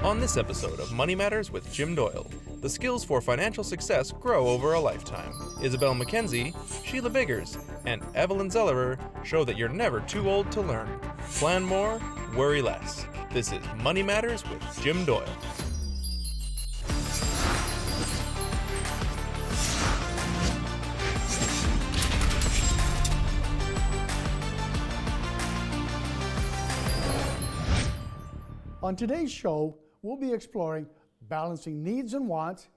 On this episode of Money Matters with Jim Doyle, the skills for financial success grow over a lifetime. Isabel McKenzie, Sheila Biggers, and Evelyn Zellerer show that you're never too old to learn. Plan more, worry less. This is Money Matters with Jim Doyle. On today's show, we'll be exploring balancing needs and wants,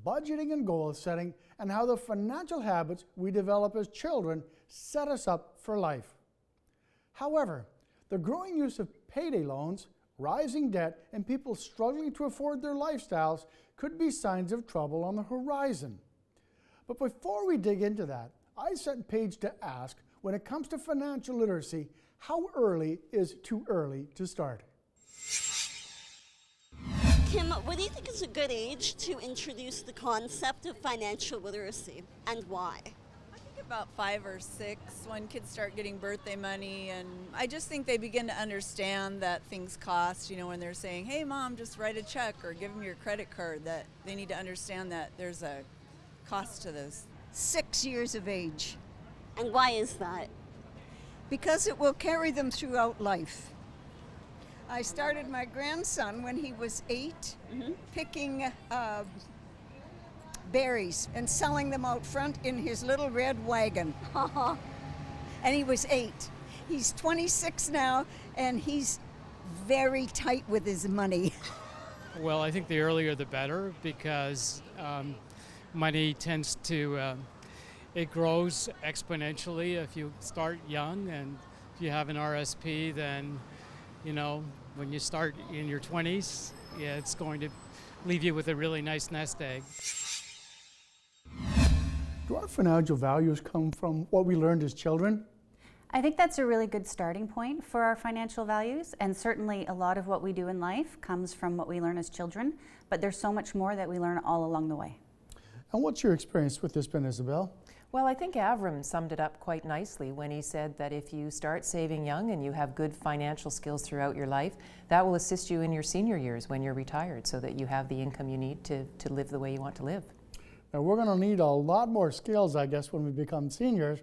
budgeting and goal setting, and how the financial habits we develop as children set us up for life. However, the growing use of payday loans, rising debt, and people struggling to afford their lifestyles could be signs of trouble on the horizon. But before we dig into that, I sent Paige to ask, when it comes to financial literacy, how early is too early to start? Kim, what do you think is a good age to introduce the concept of financial literacy, and why? I think about 5 or 6 when kids start getting birthday money, and I just think they begin to understand that things cost, when they're saying, hey mom, just write a check or give them your credit card, that they need to understand that there's a cost to this. 6 years of age, And why is that? because it will carry them throughout life. I started my grandson when he was 8, picking berries and selling them out front in his little red wagon. And he was 8. He's 26 now, and he's very tight with his money. Well, I think the earlier the better, because money tends to, it grows exponentially if you start young, and if you have an RSP, then when you start in your 20s, it's going to leave you with a really nice nest egg. Do our financial values come from what we learned as children? I think that's a really good starting point for our financial values, and certainly a lot of what we do in life comes from what we learn as children, but there's so much more that we learn all along the way. And what's your experience with this been, Isabel? Well, I think Avram summed it up quite nicely when he said that if you start saving young and you have good financial skills throughout your life, that will assist you in your senior years when you're retired, so that you have the income you need to live the way you want to live. Now, we're going to need a lot more skills, I guess, when we become seniors.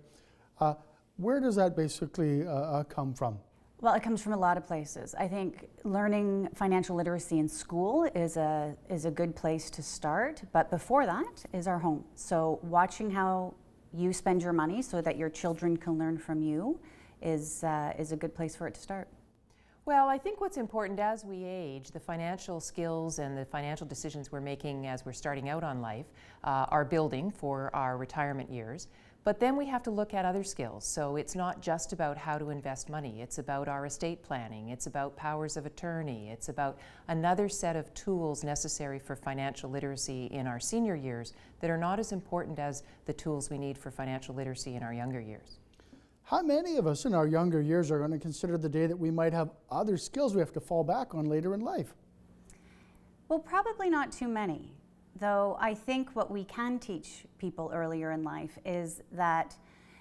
Where does that basically come from? Well, it comes from a lot of places. I think learning financial literacy in school is a good place to start, but before that is our home. So watching how you spend your money so that your children can learn from you is a good place for it to start. Well, I think what's important as we age, the financial skills and the financial decisions we're making as we're starting out on life are building for our retirement years. But then we have to look at other skills. So it's not just about how to invest money. It's about our estate planning. It's about powers of attorney. It's about another set of tools necessary for financial literacy in our senior years that are not as important as the tools we need for financial literacy in our younger years. How many of us in our younger years are going to consider the day that we might have other skills we have to fall back on later in life? Well, probably not too many. Though I think what we can teach people earlier in life is that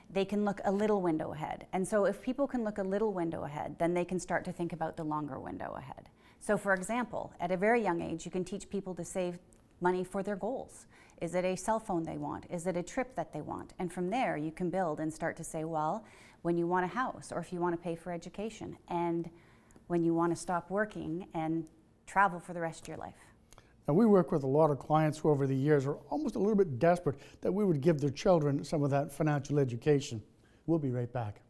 they can look a little window ahead. And so if people can look a little window ahead, then they can start to think about the longer window ahead. So for example, at a very young age, you can teach people to save money for their goals. Is it a cell phone they want? Is it a trip that they want? And from there, you can build and start to say, well, when you want a house, or if you want to pay for education, and when you want to stop working and travel for the rest of your life. Now, we work with a lot of clients who over the years are almost a little bit desperate that we would give their children some of that financial education. We'll be right back.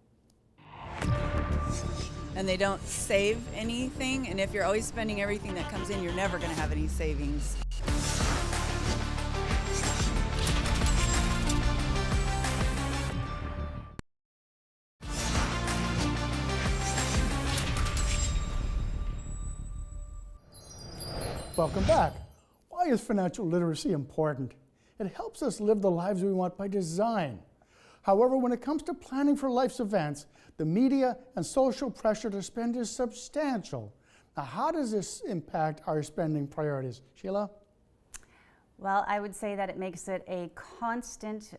And they don't save anything, and if you're always spending everything that comes in, you're never going to have any savings. Welcome back. Why is financial literacy important? It helps us live the lives we want by design. However, when it comes to planning for life's events, the media and social pressure to spend is substantial. Now, how does this impact our spending priorities? Sheila? Well, I would say that it makes it a constant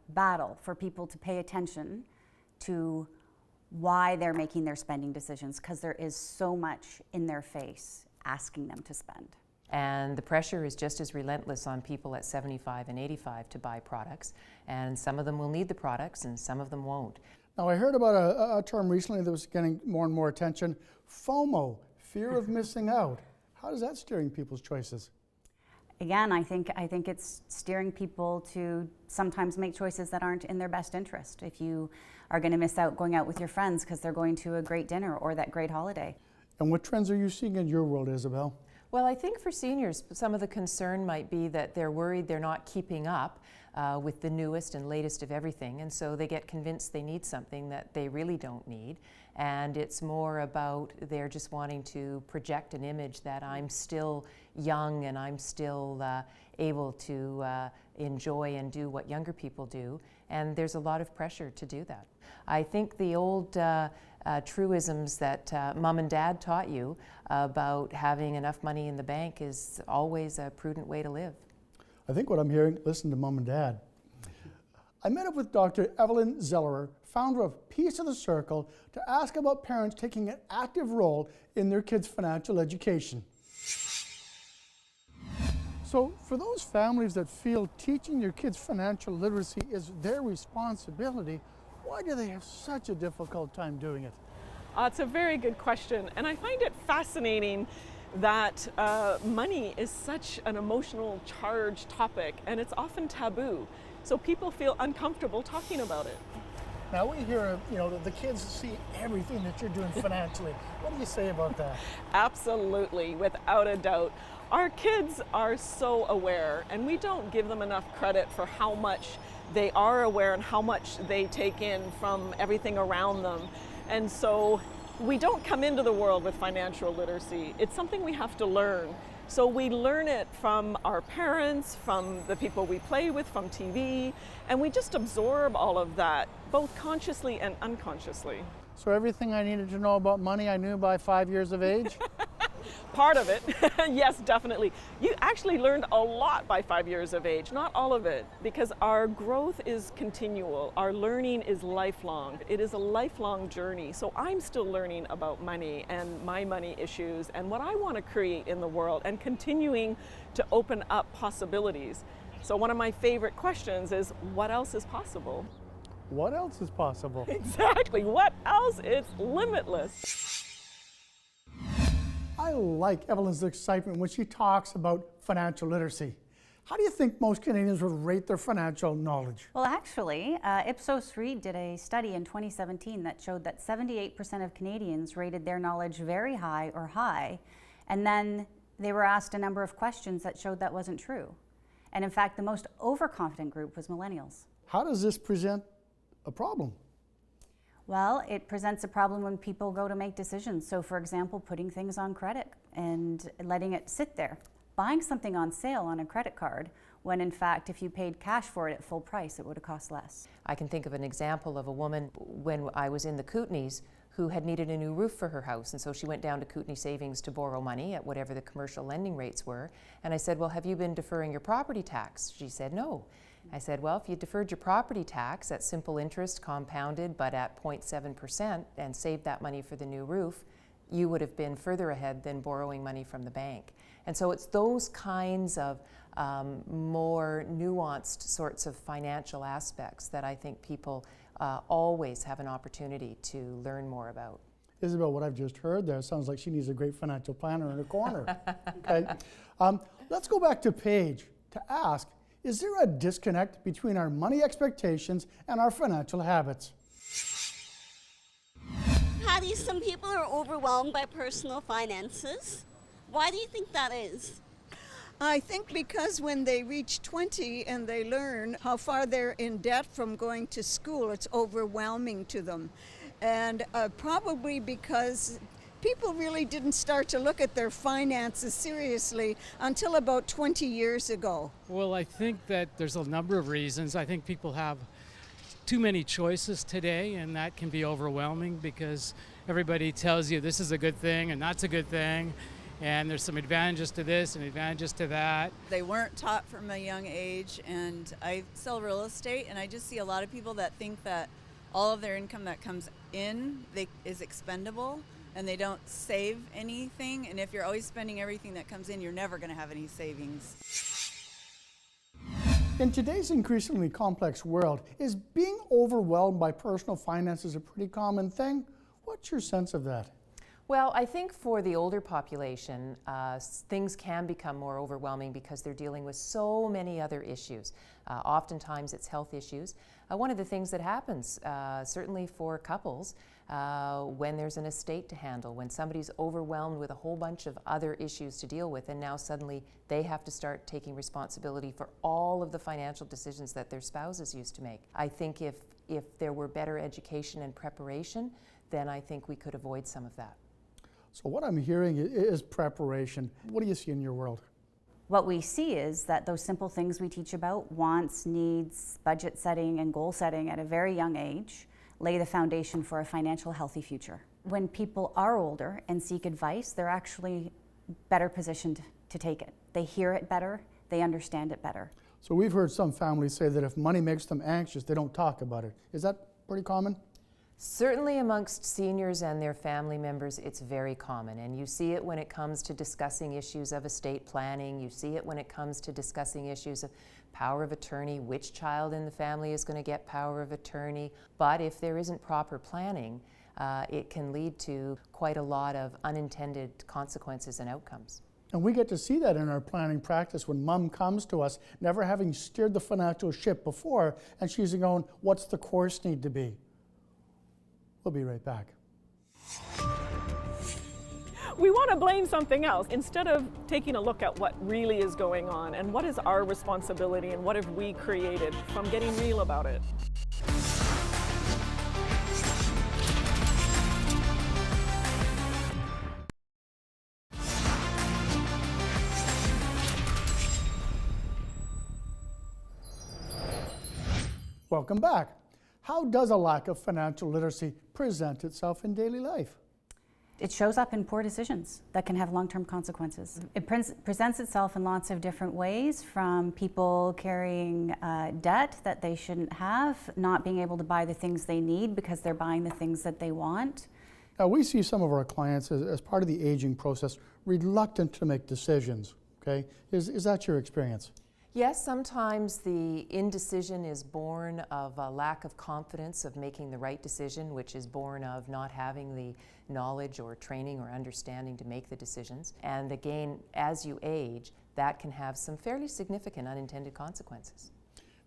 battle for people to pay attention to why they're making their spending decisions, because there is so much in their face asking them to spend. And the pressure is just as relentless on people at 75 and 85 to buy products. And some of them will need the products and some of them won't. Now, I heard about a term recently that was getting more and more attention, FOMO, fear of missing out. How is that steering people's choices? Again, I think it's steering people to sometimes make choices that aren't in their best interest. If you are going to miss out going out with your friends because they're going to a great dinner or that great holiday. And what trends are you seeing in your world, Isabel? Well, I think for seniors, some of the concern might be that they're worried they're not keeping up with the newest and latest of everything, and so they get convinced they need something that they really don't need. And it's more about they're just wanting to project an image that I'm still young and I'm still able to enjoy and do what younger people do, and there's a lot of pressure to do that. I think the old truisms that mom and dad taught you about having enough money in the bank is always a prudent way to live. I think what I'm hearing, listen to mom and dad. I met up with Dr. Evelyn Zellerer, founder of Piece of the Circle, to ask about parents taking an active role in their kids' financial education. So for those families that feel teaching their kids financial literacy is their responsibility, why do they have such a difficult time doing it? It's a very good question, and I find it fascinating that money is such an emotional charged topic, and it's often taboo, so people feel uncomfortable talking about it. Now we hear, the kids see everything that you're doing financially. What do you say about that? Absolutely, without a doubt. Our kids are so aware, and we don't give them enough credit for how much they are aware and how much they take in from everything around them. And so we don't come into the world with financial literacy. It's something we have to learn. So we learn it from our parents, from the people we play with, from TV, and we just absorb all of that, both consciously and unconsciously. So everything I needed to know about money I knew by 5 years of age? Part of it, yes, definitely. You actually learned a lot by 5 years of age, not all of it, because our growth is continual. Our learning is lifelong. It is a lifelong journey. So I'm still learning about money and my money issues and what I want to create in the world and continuing to open up possibilities. So one of my favorite questions is, what else is possible? What else is possible? Exactly, what else? It's limitless. I like Evelyn's excitement when she talks about financial literacy. How do you think most Canadians would rate their financial knowledge? Well, actually, Ipsos Reid did a study in 2017 that showed that 78% of Canadians rated their knowledge very high or high, and then they were asked a number of questions that showed that wasn't true. And in fact, the most overconfident group was millennials. How does this present a problem? Well, it presents a problem when people go to make decisions. So for example, putting things on credit and letting it sit there. Buying something on sale on a credit card, when in fact, if you paid cash for it at full price, it would have cost less. I can think of an example of a woman when I was in the Kootenays who had needed a new roof for her house, and so she went down to Kootenay Savings to borrow money at whatever the commercial lending rates were. And I said, well, have you been deferring your property tax? She said, no. I said, well, if you deferred your property tax at simple interest compounded but at 0.7% and saved that money for the new roof, you would have been further ahead than borrowing money from the bank. And so it's those kinds of more nuanced sorts of financial aspects that I think people always have an opportunity to learn more about. Isabel, what I've just heard there sounds like she needs a great financial planner in her corner. Okay. Let's go back to Paige to ask, is there a disconnect between our money expectations and our financial habits? Patty, some people are overwhelmed by personal finances. Why do you think that is? I think because when they reach 20 and they learn how far they're in debt from going to school, it's overwhelming to them. And probably because people really didn't start to look at their finances seriously until about 20 years ago. Well, I think that there's a number of reasons. I think people have too many choices today, and that can be overwhelming because everybody tells you this is a good thing and that's a good thing, and there's some advantages to this and advantages to that. They weren't taught from a young age, and I sell real estate, and I just see a lot of people that think that all of their income that comes in is expendable. and they don't save anything. And if you're always spending everything that comes in, you're never going to have any savings. In today's increasingly complex world, is being overwhelmed by personal finances a pretty common thing? What's your sense of that? Well, I think for the older population, things can become more overwhelming because they're dealing with so many other issues. Oftentimes it's health issues. One of the things that happens, certainly for couples, when there's an estate to handle, when somebody's overwhelmed with a whole bunch of other issues to deal with, and now suddenly they have to start taking responsibility for all of the financial decisions that their spouses used to make. I think if there were better education and preparation, then I think we could avoid some of that. So what I'm hearing is preparation. What do you see in your world? What we see is that those simple things we teach about, wants, needs, budget setting, and goal setting at a very young age, lay the foundation for a financial healthy future. When people are older and seek advice, they're actually better positioned to take it. They hear it better, they understand it better. So we've heard some families say that if money makes them anxious, they don't talk about it. Is that pretty common? Certainly amongst seniors and their family members, it's very common. And you see it when it comes to discussing issues of estate planning. You see it when it comes to discussing issues of power of attorney, which child in the family is going to get power of attorney. But if there isn't proper planning, it can lead to quite a lot of unintended consequences and outcomes. And we get to see that in our planning practice when mom comes to us, never having steered the financial ship before, and she's going, what's the course need to be? We'll be right back. We want to blame something else instead of taking a look at what really is going on and what is our responsibility and what have we created from getting real about it. Welcome back. How does a lack of financial literacy present itself in daily life? It shows up in poor decisions that can have long-term consequences. It presents itself in lots of different ways, from people carrying debt that they shouldn't have, not being able to buy the things they need because they're buying the things that they want. Now, we see some of our clients as part of the aging process reluctant to make decisions, okay? Is that your experience? Yes, sometimes the indecision is born of a lack of confidence of making the right decision, which is born of not having the knowledge or training or understanding to make the decisions. And again, as you age, that can have some fairly significant unintended consequences.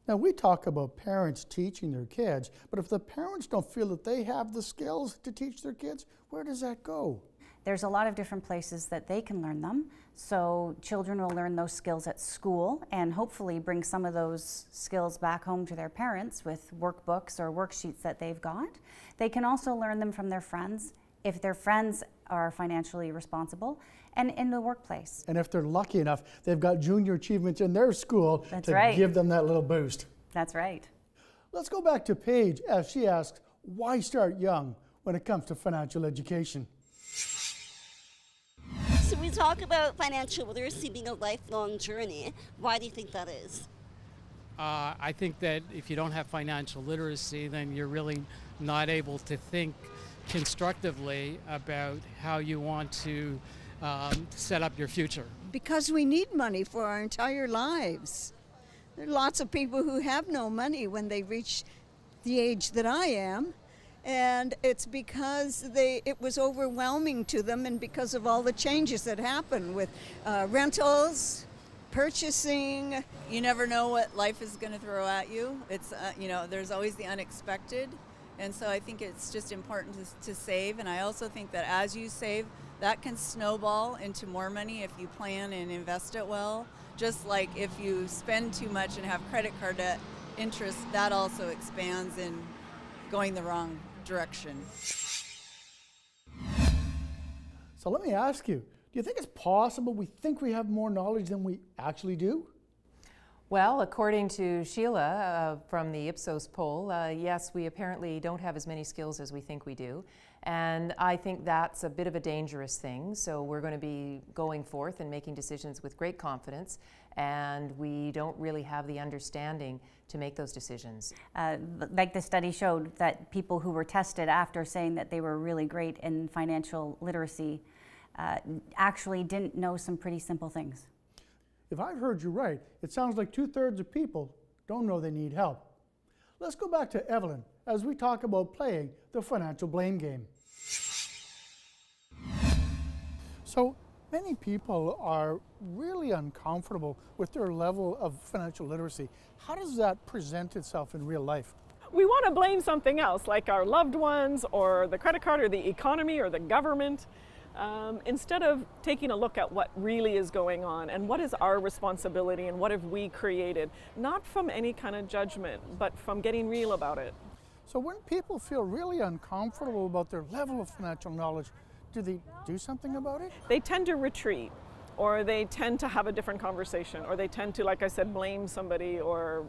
Now, we talk about parents teaching their kids, but if the parents don't feel that they have the skills to teach their kids, where does that go? There's a lot of different places that they can learn them. So children will learn those skills at school and hopefully bring some of those skills back home to their parents with workbooks or worksheets that they've got. They can also learn them from their friends if their friends are financially responsible, and in the workplace. And if they're lucky enough, they've got junior achievements in their school right. Give them that little boost. That's right. Let's go back to Paige as she asks, why start young when it comes to financial education? So we talk about financial literacy being a lifelong journey. Why do you think that is? I think that if you don't have financial literacy, then you're really not able to think constructively about how you want to set up your future. Because we need money for our entire lives. There are lots of people who have no money when they reach the age that I am. And it's because it was overwhelming to them, and because of all the changes that happen with rentals, purchasing. You never know what life is going to throw at you. It's, there's always the unexpected. And so I think it's just important to save. And I also think that as you save, that can snowball into more money if you plan and invest it well. Just like if you spend too much and have credit card debt interest, that also expands in going the wrong direction. So let me ask you, do you think it's possible we think we have more knowledge than we actually do? Well, according to Sheila from the Ipsos poll, yes, we apparently don't have as many skills as we think we do. And I think that's a bit of a dangerous thing. So we're going to be going forth and making decisions with great confidence, and we don't really have the understanding to make those decisions. Like the study showed, that people who were tested after saying that they were really great in financial literacy actually didn't know some pretty simple things. If I've heard you right, it sounds like 2/3 of people don't know they need help. Let's go back to Evelyn as we talk about playing the financial blame game. So many people are really uncomfortable with their level of financial literacy. How does that present itself in real life? We want to blame something else, like our loved ones or the credit card or the economy or the government. Instead of taking a look at what really is going on and what is our responsibility and what have we created, not from any kind of judgment, but from getting real about it. So when people feel really uncomfortable about their level of financial knowledge, do they do something about it? They tend to retreat, or they tend to have a different conversation, or they tend to, like I said, blame somebody, or,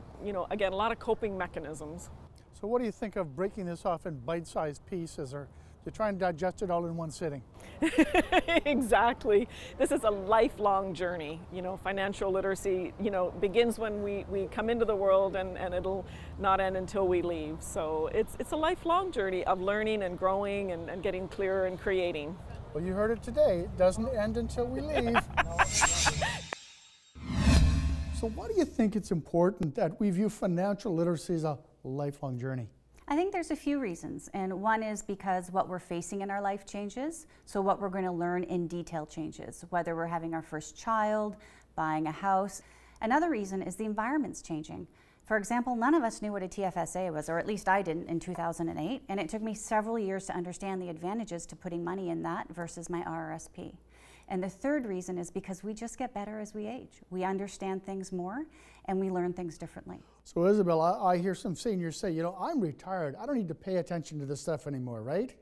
again, a lot of coping mechanisms. So what do you think of breaking this off in bite-sized pieces, or to try and digest it all in one sitting? Exactly. This is a lifelong journey. Financial literacy, begins when we come into the world, and it'll not end until we leave. So it's a lifelong journey of learning and growing and getting clearer and creating. Well, you heard it today. It doesn't end until we leave. So why do you think it's important that we view financial literacy as a lifelong journey? I think there's a few reasons, and one is because what we're facing in our life changes, so what we're going to learn in detail changes, whether we're having our first child, buying a house. Another reason is the environment's changing. For example, none of us knew what a TFSA was, or at least I didn't in 2008, and it took me several years to understand the advantages to putting money in that versus my RRSP. And the third reason is because we just get better as we age. We understand things more, and we learn things differently. So Isabel, I hear some seniors say, I'm retired. I don't need to pay attention to this stuff anymore, right?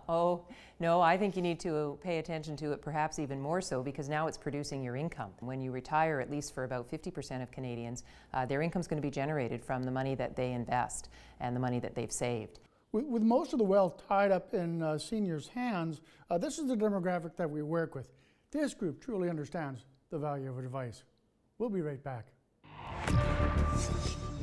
Oh, no, I think you need to pay attention to it, perhaps even more so, because now it's producing your income. When you retire, at least for about 50% of Canadians, their income is going to be generated from the money that they invest and the money that they've saved. With most of the wealth tied up in seniors' hands, this is the demographic that we work with. This group truly understands the value of advice. We'll be right back.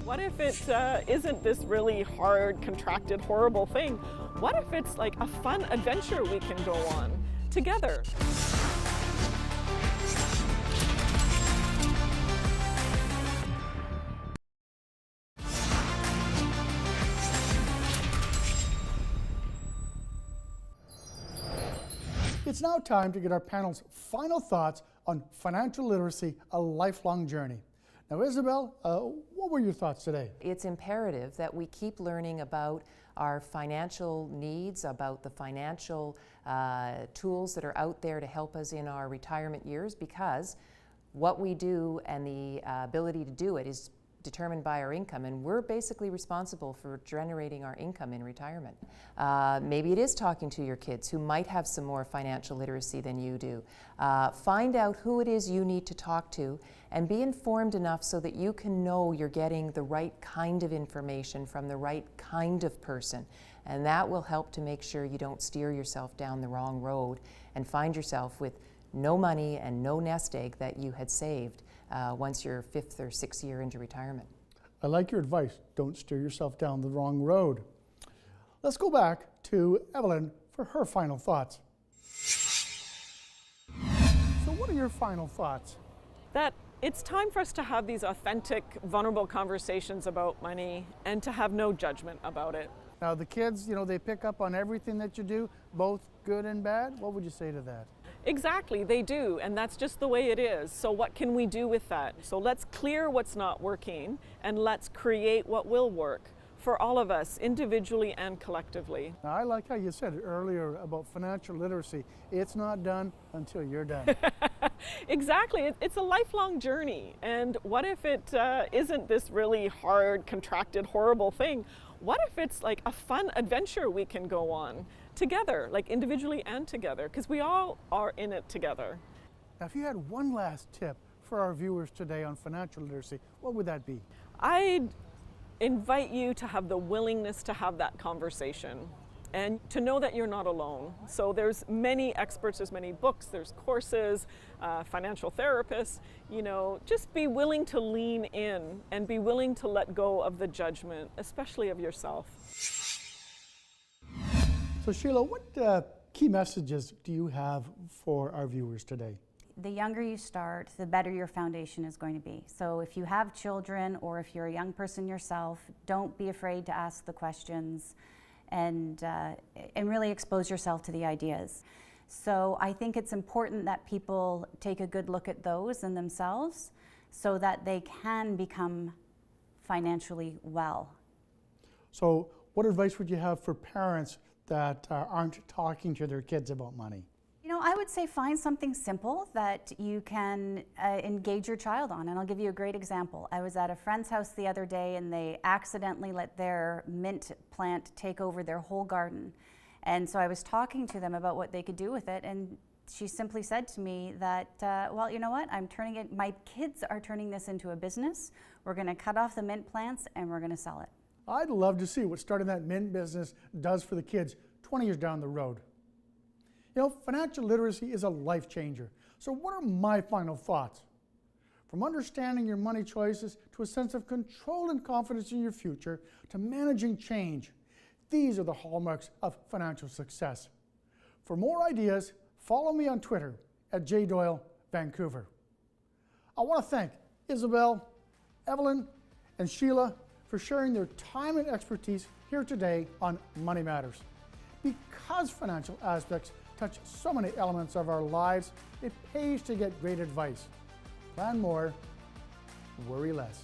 What if it isn't this really hard, contracted, horrible thing? What if it's like a fun adventure we can go on together? It's now time to get our panel's final thoughts on financial literacy, a lifelong journey. Now, Isabel, what were your thoughts today? It's imperative that we keep learning about our financial needs, about the financial tools that are out there to help us in our retirement years, because what we do and the ability to do it is determined by our income, and we're basically responsible for generating our income in retirement. Maybe it is talking to your kids who might have some more financial literacy than you do. Find out who it is you need to talk to and be informed enough so that you can know you're getting the right kind of information from the right kind of person, and that will help to make sure you don't steer yourself down the wrong road and find yourself with no money and no nest egg that you had saved once you're 5th or 6th year into retirement. I like your advice. Don't steer yourself down the wrong road. Let's go back to Evelyn for her final thoughts. So what are your final thoughts? That it's time for us to have these authentic, vulnerable conversations about money and to have no judgment about it. Now the kids, they pick up on everything that you do, both good and bad. What would you say to that? Exactly, they do, and that's just the way it is. So what can we do with that? So let's clear what's not working and let's create what will work for all of us, individually and collectively. Now, I like how you said earlier about financial literacy. It's not done until you're done. Exactly, it's a lifelong journey. And what if it isn't this really hard, contracted, horrible thing? What if it's like a fun adventure we can go on together, like individually and together, because we all are in it together. Now, if you had one last tip for our viewers today on financial literacy, what would that be? I'd invite you to have the willingness to have that conversation and to know that you're not alone. So there's many experts, there's many books, there's courses, financial therapists. You know, just be willing to lean in and be willing to let go of the judgment, especially of yourself. So Sheila, what key messages do you have for our viewers today? The younger you start, the better your foundation is going to be. So if you have children or if you're a young person yourself, don't be afraid to ask the questions and really expose yourself to the ideas. So I think it's important that people take a good look at those in themselves so that they can become financially well. So what advice would you have for parents that aren't talking to their kids about money? You know, I would say find something simple that you can engage your child on, and I'll give you a great example. I was at a friend's house the other day and they accidentally let their mint plant take over their whole garden. And so I was talking to them about what they could do with it, and she simply said to me that, well, you know what, my kids are turning this into a business. We're gonna cut off the mint plants and we're gonna sell it. I'd love to see what starting that mint business does for the kids 20 years down the road. You know, financial literacy is a life changer. So what are my final thoughts? From understanding your money choices to a sense of control and confidence in your future to managing change, these are the hallmarks of financial success. For more ideas, follow me on Twitter at @JDoyleVancouver. I want to thank Isabel, Evelyn, and Sheila for sharing their time and expertise here today on Money Matters. Because financial aspects touch so many elements of our lives, it pays to get great advice. Plan more, worry less.